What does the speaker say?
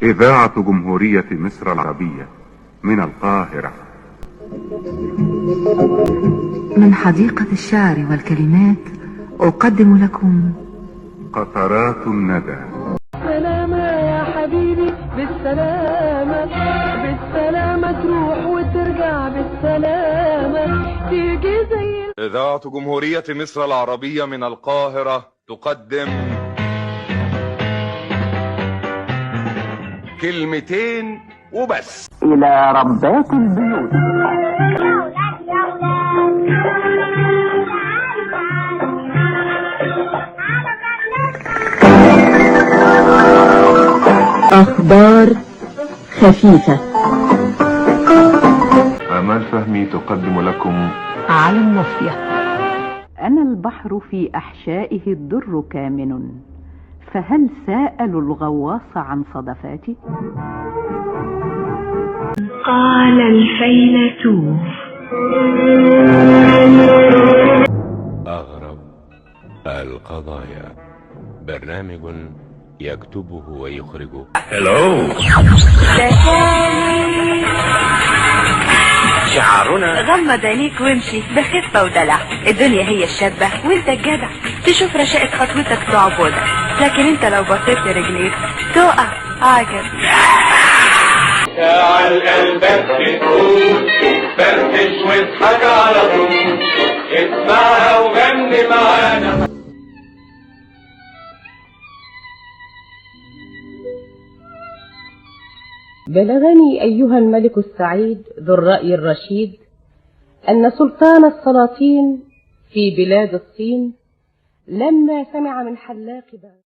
إذاعة جمهورية مصر العربية من القاهرة. من حديقة الشعر والكلمات أقدم لكم قطرات الندى. بالسلامة يا حبيبي، بالسلامة بالسلامة، تروح وترجع بالسلامة، تيجي زي إذاعة جمهورية مصر العربية من القاهرة تقدم كلمتين وبس إلى ربات البيوت. أخبار خفيفة. آمال فهمي تقدم لكم على الناصية. أنا البحر في أحشائه الدر كامن، فهل سألوا الغواص عن صدفاتي؟ قال الفيلسوف. أغرب القضايا، برنامج يكتبه ويخرجه شعارنا غمض عينيك وامشي بخفة ودلع، الدنيا هي الشابة وانت الجدع، تشوف رشاقة خطوتك تعبدك، لكن انت لو بصيت لرجليك تقع عجب. تعال قلبك بتقول فرفش واضحك على طول، اسمعها وغني معانا. بلغني أيها الملك السعيد ذو الرأي الرشيد أن سلطان السلاطين في بلاد الصين لما سمع من حلاق